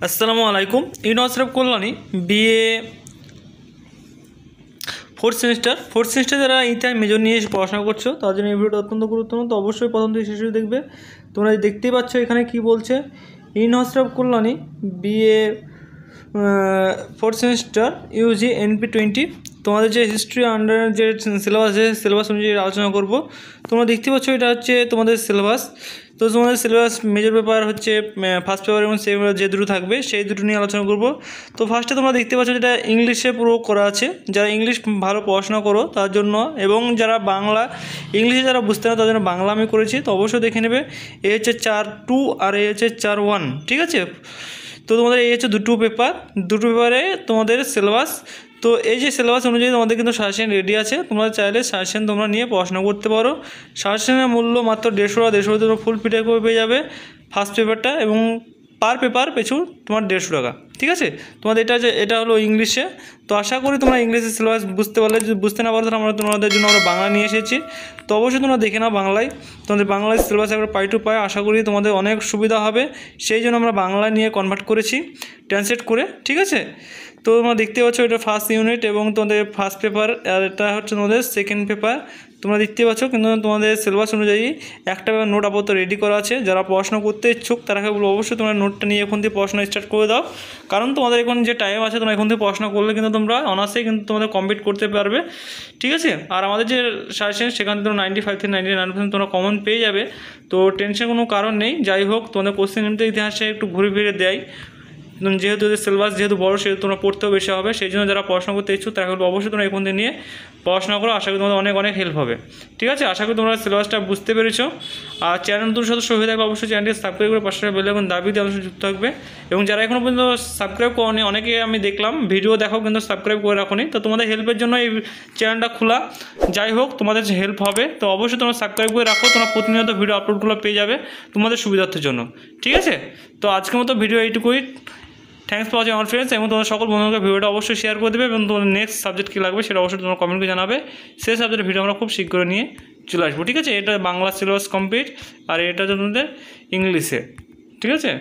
আসসালামু আলাইকুম। University of Kalyani BA fourth semester যারা ইতিহাস মেজর নিয়ে পড়াশোনা করছো তার জন্য এই ভিডিওটা অত্যন্ত গুরুত্বপূর্ণ। তো অবশ্যই প্রথম থেকে শেষ পর্যন্ত দেখবে। তোমরা দেখতেই পাচ্ছ এখানে কি বলছে, university of Kalyani BA fourth semester UG NP 20 তোমাদের যে হিস্ট্রি আন্ডার যে সিলেবাস অনুযায়ী আলোচনা করব। তোমরা দেখতে পাচ্ছ এটা হচ্ছে তোমাদের সিলেবাস। তো তোমাদের সিলেবাস মেজর পেপার হচ্ছে ফার্স্ট পেপার এবং সেকেন্ড পেপার যে দুটো থাকবে সেই দুটো নিয়ে আলোচনা করব। তো ফার্স্টে তোমরা দেখতে পাচ্ছ যেটা ইংলিশে পুরো করা আছে। যারা ইংলিশ ভালো পড়াশোনা করো তার জন্য, এবং যারা বাংলা ইংলিশে যারা বুঝতে না তার জন্য বাংলা আমি করেছি। তো অবশ্যই দেখে নেবে। এ হচ্ছে 4-2 আর এ হচ্ছে 4-1, ঠিক আছে। তো তোমাদের এই হচ্ছে দুটো পেপারে তোমাদের সিলেবাস। তো এই যে সিলেবাস অনুযায়ী তোমাদের কিন্তু সাজেশন রেডি আছে। তোমরা চাইলে সাজেশন তোমরা নিয়ে পড়াশোনা করতে পারো। সাজেশনের মূল্য মাত্র 150 তোমরা ফুল পিডিএফ করে পেয়ে যাবে ফার্স্ট পেপারটা, এবং পার পেপার পিছু তোমার 150 টাকা, ঠিক আছে। তোমাদের এটা হলো ইংলিশে। তো আশা করি তোমরা ইংলিশের সিলেবাস বুঝতে পারলে, যদি বুঝতে না পারো তাহলে তোমাদের জন্য আমরা বাংলা নিয়ে এসেছি। তো অবশ্যই তোমরা দেখে নাও বাংলায়, তোমাদের বাংলায় সিলেবাস একবার পাই টু পাই। আশা করি তোমাদের অনেক সুবিধা হবে, সেই জন্য আমরা বাংলা নিয়ে কনভার্ট করেছি ট্রান্সলেট করে, ঠিক আছে। তো তোমরা দেখতে পাচ্ছ এটা ফার্স্ট ইউনিট এবং তোমাদের ফার্স্ট পেপার, আর এটা হচ্ছে তোমাদের সেকেন্ড পেপার। তোমরা দেখতে পাচ্ছ কিন্তু তোমাদের সিলেবাস অনুযায়ী একটা নোট আপাতত রেডি করা আছে। যারা পড়াশোনা করতে ইচ্ছুক তারাকে বলবো অবশ্যই তোমরা নোটটা নিয়ে এখন থেকে পড়াশোনা স্টার্ট করে দাও, কারণ তোমাদের এখন যে টাইম আছে তোমরা এখন থেকে পড়াশোনা করলে কিন্তু তোমরা অনার্সেই কিন্তু তোমাদের কমপ্লিট করতে পারবে, ঠিক আছে। আর আমাদের যে সাজেশন সেখান থেকে 95 থেকে 99% তোমরা কমন পেয়ে যাবে। তো টেনশন কোনো কারণ নেই। যাই হোক, তোমাদের কোশ্চেন এমনিতে ইতিহাসে একটু ঘুরে ফিরে দেয়, যেহেতু সিলেবাস যেহেতু বড়ো সেহেতু তোমরা পড়তেও বেশি হবে। সেই জন্য যারা পড়াশোনা করতে ইচ্ছুক তারা অবশ্যই তোমরা এখন থেকে নিয়ে পড়াশোনা করো। আশা করি তোমাদের অনেক অনেক হেল্প হবে, ঠিক আছে। আশা করি তোমরা সিলেবাসটা বুঝতে পেরেছো। আর চ্যানেল নতুন সদস্য হয়ে থাকলে অবশ্যই চ্যানেলটি সাবস্ক্রাইব করে পাশে বেল আইকন দাবি দিয়ে অবশ্যই যুক্ত থাকবে। এবং যারা এখনও পর্যন্ত সাবস্ক্রাইব করোনি, অনেকে আমি দেখলাম ভিডিও দেখো কিন্তু সাবস্ক্রাইব করে রাখোনি, তো তোমাদের হেল্পের জন্য এই চ্যানেলটা খোলা। যাই হোক, তোমাদের হেল্প হবে। তো অবশ্যই তোমরা সাবস্ক্রাইব করে রাখো, তোমরা প্রতিনিয়ত ভিডিও আপলোডগুলো পেয়ে যাবে তোমাদের সুবিধার্থের জন্য, ঠিক আছে। তো আজকের মতো ভিডিও এইটুকুই। থ্যাংকস ফর ওয়াচিং আমার ফ্রেন্ডস, এবং তোমার সকল বন্ধুকে ভিডিওটা অবশ্যই শেয়ার করে দেবে, এবং তোমার নেক্সট সাবজেক্ট কী লাগবে সেটা অবশ্যই তোমরা কমেন্ট করে জানাবে। সেই সাবজেক্টের ভিডিও আমরা খুব শীঘ্রই নিয়ে চলে আসবো, ঠিক আছে। এটা বাংলা সিলেবাস কমপ্লিট, আর এটা হচ্ছে তোমাদের ইংলিশে, ঠিক আছে।